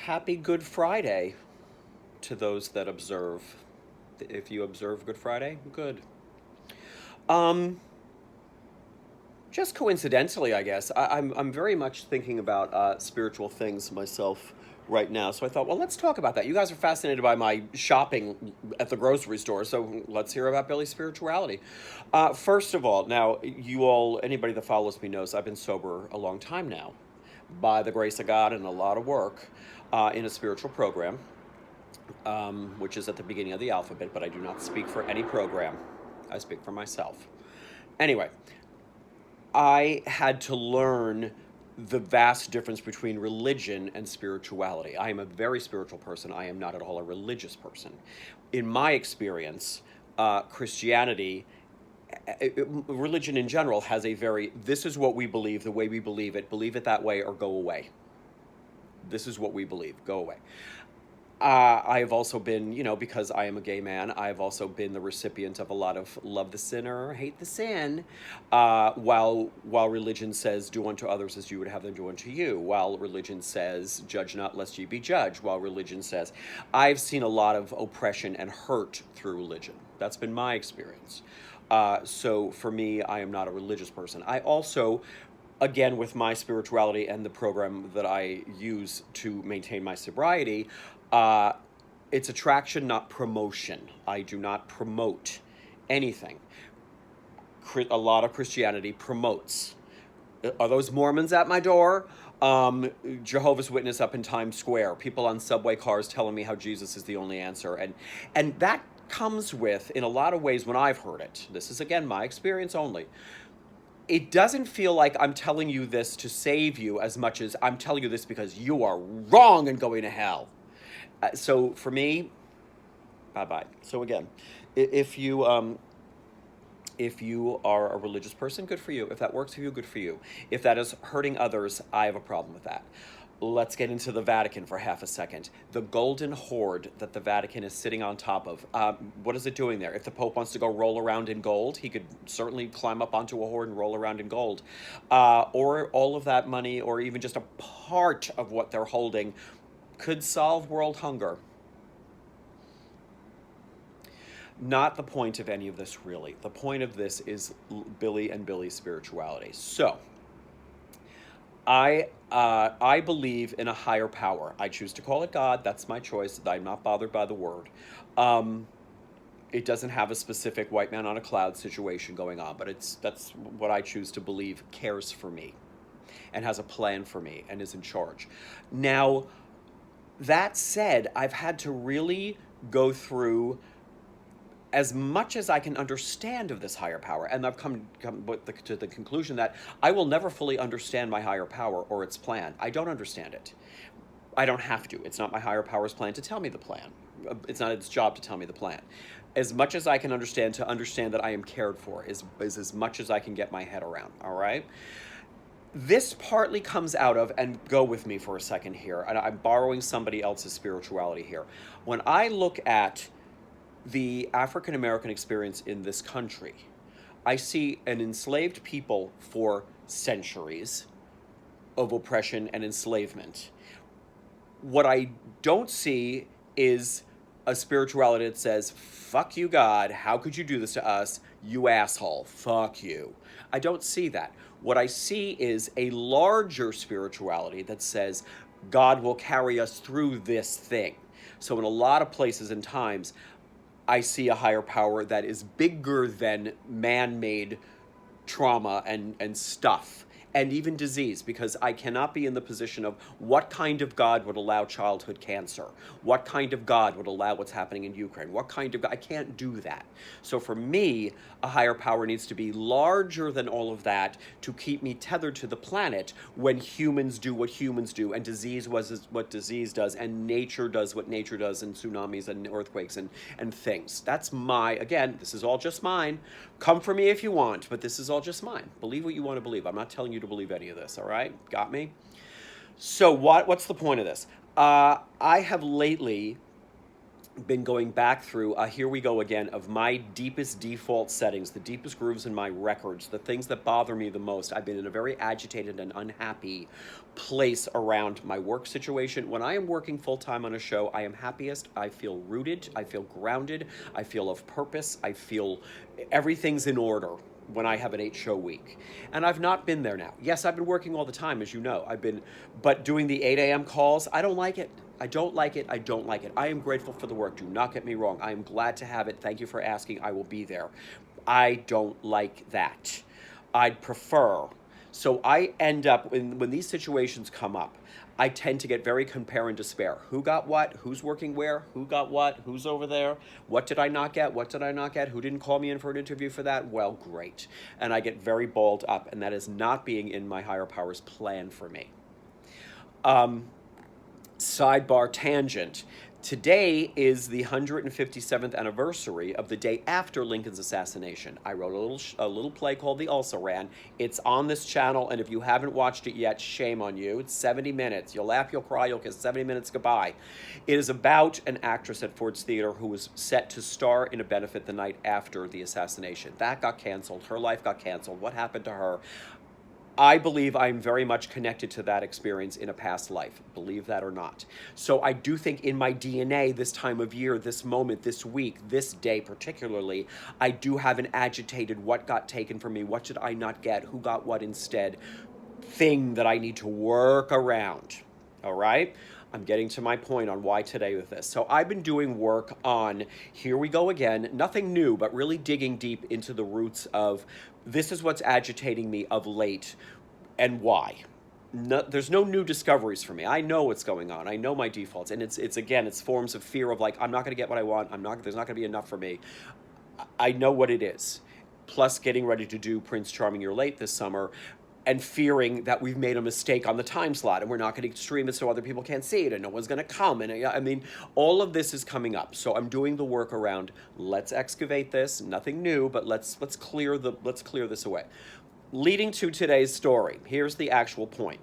Happy Good Friday to those that observe. If you observe Good Friday, good. Um, just coincidentally, I guess, I'm very much thinking about spiritual things myself right now. So I thought, well, let's talk about that. You guys are fascinated by my shopping at the grocery store, so let's hear about Billy's spirituality. First of all, now, anybody that follows me knows I've been sober a long time now, by the grace of God and a lot of work in a spiritual program, which is at the beginning of the alphabet, but I do not speak for any program. I speak for myself. Anyway, I had to learn the vast difference between religion and spirituality. I am a very spiritual person. I am not at all a religious person. In my experience, Christianity, religion in general, has a very, this is what we believe, the way we believe it that way, or go away. This is what we believe, go away. I have also been, because I am a gay man, I've also been the recipient of a lot of love the sinner, hate the sin, while religion says do unto others as you would have them do unto you, while religion says judge not lest ye be judged, while religion says, I've seen a lot of oppression and hurt through religion. That's been my experience. So for me, I am not a religious person. I also, again, with my spirituality and the program that I use to maintain my sobriety, uh, it's attraction, not promotion. I do not promote anything. A lot of Christianity promotes. Are those Mormons at my door? Jehovah's Witness up in Times Square. People on subway cars telling me how Jesus is the only answer. And that comes with, in a lot of ways, when I've heard it, this is, again, my experience only, it doesn't feel like I'm telling you this to save you as much as I'm telling you this because you are wrong and going to hell. So for me, bye bye. So again, if you are a religious person, good for you. If that works for you, good for you. If that is hurting others, I have a problem with that. Let's get into the Vatican for half a second. The golden hoard that the Vatican is sitting on top of. What is it doing there? If the Pope wants to go roll around in gold, he could certainly climb up onto a hoard and roll around in gold. Or all of that money, or even just a part of what they're holding, could solve world hunger. Not the point of any of this, really. The point of this is Billy and Billy's spirituality. So, I believe in a higher power. I choose to call it God. That's my choice. I'm not bothered by the word. Um, it doesn't have a specific white man on a cloud situation going on, but that's what I choose to believe cares for me and has a plan for me and is in charge. Now, that said, I've had to really go through as much as I can understand of this higher power, and I've come to the conclusion that I will never fully understand my higher power or its plan. I don't understand it. I don't have to. It's not my higher power's plan to tell me the plan. It's not its job to tell me the plan. As much as I can understand, to understand that I am cared for is as much as I can get my head around, all right? This partly comes out of, and go with me for a second here, and I'm borrowing somebody else's spirituality here. When I look at the African American experience in this country, I see an enslaved people for centuries of oppression and enslavement. What I don't see is a spirituality that says, fuck you, God, how could you do this to us? You asshole, fuck you. I don't see that. What I see is a larger spirituality that says, God will carry us through this thing. So in a lot of places and times, I see a higher power that is bigger than man-made trauma and stuff, and even disease, because I cannot be in the position of what kind of God would allow childhood cancer? What kind of God would allow what's happening in Ukraine? What kind of God? I can't do that. So for me, a higher power needs to be larger than all of that to keep me tethered to the planet when humans do what humans do, and disease was what disease does, and nature does what nature does, and tsunamis and earthquakes and things. That's again, this is all just mine. Come for me if you want, but this is all just mine. Believe what you want to believe. I'm not telling you to believe any of this, all right? Got me? So what's the point of this? I have lately been going back through, here we go again, of my deepest default settings, the deepest grooves in my records, the things that bother me the most. I've been in a very agitated and unhappy place around my work situation. When I am working full time on a show, I am happiest. I feel rooted. I feel grounded. I feel of purpose. I feel everything's in order when I have an 8-show week. And I've not been there now. Yes, I've been working all the time, as you know. But doing the 8 a.m. calls, I don't like it. I don't like it. I don't like it. I am grateful for the work. Do not get me wrong. I am glad to have it. Thank you for asking. I will be there. I don't like that. I'd prefer. So I end up, when these situations come up, I tend to get very compare and despair. Who got what? Who's working where? Who got what? Who's over there? What did I not get? What did I not get? Who didn't call me in for an interview for that? Well, great. And I get very balled up, and that is not being in my higher power's plan for me. Sidebar tangent. Today is the 157th anniversary of the day after Lincoln's assassination. I wrote a little play called The Also Ran. It's on this channel, and if you haven't watched it yet, shame on you. It's 70 minutes. You'll laugh, you'll cry, you'll kiss 70 minutes goodbye. It is about an actress at Ford's Theater who was set to star in a benefit the night after the assassination. That got canceled. Her life got canceled. What happened to her? I believe I'm very much connected to that experience in a past life, believe that or not. So I do think in my DNA, this time of year, this moment, this week, this day particularly, I do have an agitated what got taken from me, what did I not get, who got what instead, thing that I need to work around, all right? I'm getting to my point on why today with this. So I've been doing work on, here we go again, nothing new, but really digging deep into the roots of this is what's agitating me of late and why. No, there's no new discoveries for me. I know what's going on. I know my defaults. And it's forms of fear of like, I'm not going to get what I want. There's not going to be enough for me. I know what it is. Plus getting ready to do Prince Charming You're Late this summer, and fearing that we've made a mistake on the time slot and we're not going to stream it so other people can't see it and no one's going to come. And I mean, all of this is coming up. So I'm doing the work around, let's excavate this, nothing new, but let's clear this away. Leading to today's story, here's the actual point.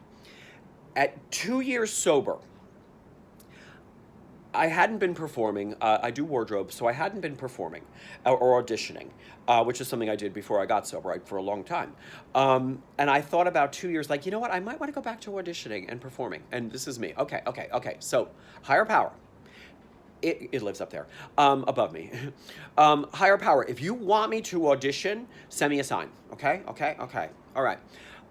At 2 years sober, I hadn't been performing. I do wardrobe, so I hadn't been performing or auditioning, which is something I did before I got sober for a long time. And I thought about 2 years, like, you know what? I might want to go back to auditioning and performing. And this is me. Okay. So higher power. It lives up there, above me. Higher power. If you want me to audition, send me a sign. Okay. All right.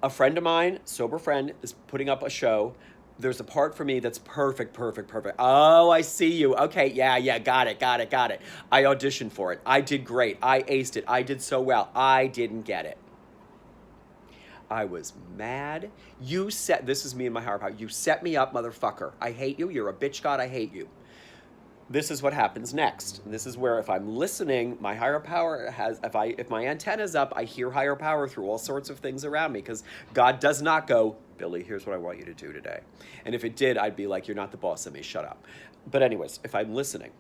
A friend of mine, sober friend, is putting up a show. There's a part for me that's perfect. Oh, I see you. Okay, yeah, got it. I auditioned for it. I did great. I aced it. I did so well. I didn't get it. I was mad. This is me and my higher power. You set me up, motherfucker. I hate you. You're a bitch god. I hate you. This is what happens next. This is where if I'm listening, my higher power if my antenna's up, I hear higher power through all sorts of things around me, because God does not go, Billy, here's what I want you to do today. And if it did, I'd be like, you're not the boss of me, shut up. But anyways, if I'm listening,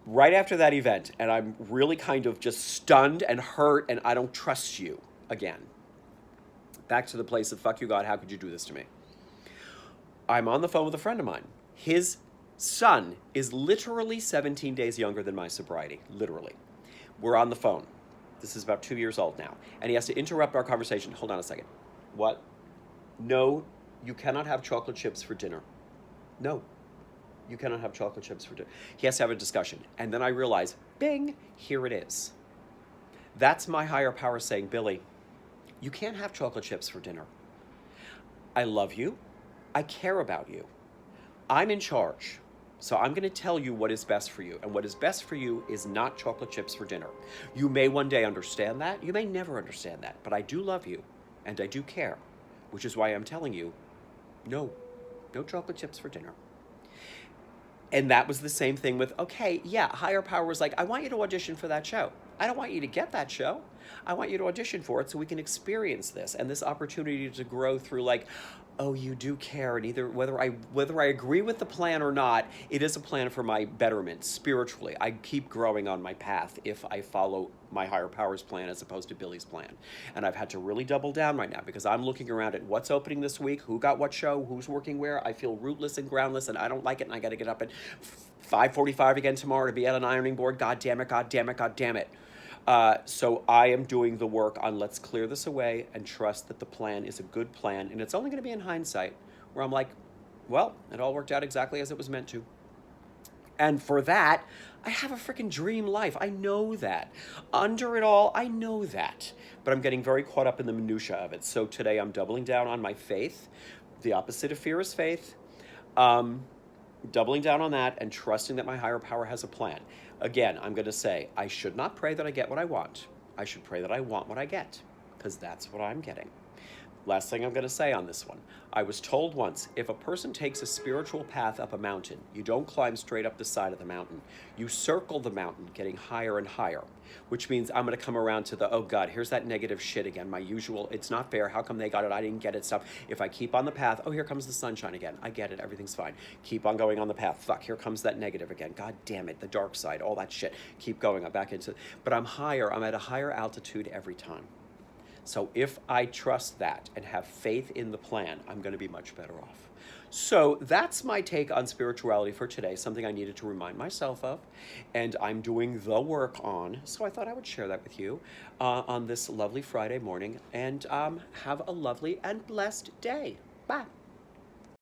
right after that event, and I'm really kind of just stunned and hurt, and I don't trust you again. Back to the place of, fuck you, God, how could you do this to me? I'm on the phone with a friend of mine. His son is literally 17 days younger than my sobriety, literally. We're on the phone. This is about 2 years old now. And he has to interrupt our conversation. Hold on a second. What? No, you cannot have chocolate chips for dinner. No, you cannot have chocolate chips for dinner. He has to have a discussion. And then I realize, bing, here it is. That's my higher power saying, Billy, you can't have chocolate chips for dinner. I love you. I care about you. I'm in charge. So I'm going to tell you what is best for you. And what is best for you is not chocolate chips for dinner. You may one day understand that. You may never understand that. But I do love you. And I do care. Which is why I'm telling you, no chocolate chips for dinner. And that was the same thing with, okay, yeah, higher power was like, I want you to audition for that show. I don't want you to get that show. I want you to audition for it so we can experience this and this opportunity to grow through, like, Oh, you do care, and either whether I agree with the plan or not, it is a plan for my betterment spiritually. I keep growing on my path if I follow my higher powers plan as opposed to Billy's plan. And I've had to really double down right now because I'm looking around at what's opening this week, who got what show, who's working where. I feel rootless and groundless, and I don't like it. And I got to get up at 5:45 again tomorrow to be at an ironing board. God damn it! God damn it! God damn it! So I am doing the work on let's clear this away and trust that the plan is a good plan. And it's only going to be in hindsight where I'm like, well, it all worked out exactly as it was meant to. And for that, I have a freaking dream life. I know that. Under it all, I know that. But I'm getting very caught up in the minutia of it. So today I'm doubling down on my faith. The opposite of fear is faith. Um, Doubling down on that and trusting that my higher power has a plan. Again, I'm going to say, I should not pray that I get what I want. I should pray that I want what I get, because that's what I'm getting. Last thing I'm going to say on this one. I was told once, if a person takes a spiritual path up a mountain, you don't climb straight up the side of the mountain. You circle the mountain, getting higher and higher, which means I'm going to come around to the, oh God, here's that negative shit again. My usual, it's not fair. How come they got it? I didn't get it stuff. If I keep on the path, oh, here comes the sunshine again. I get it. Everything's fine. Keep on going on the path. Fuck, here comes that negative again. God damn it. The dark side, all that shit. Keep going. I'm back into, but I'm higher. I'm at a higher altitude every time. So if I trust that and have faith in the plan, I'm going to be much better off. So that's my take on spirituality for today, something I needed to remind myself of, and I'm doing the work on. So I thought I would share that with you on this lovely Friday morning, and have a lovely and blessed day. Bye.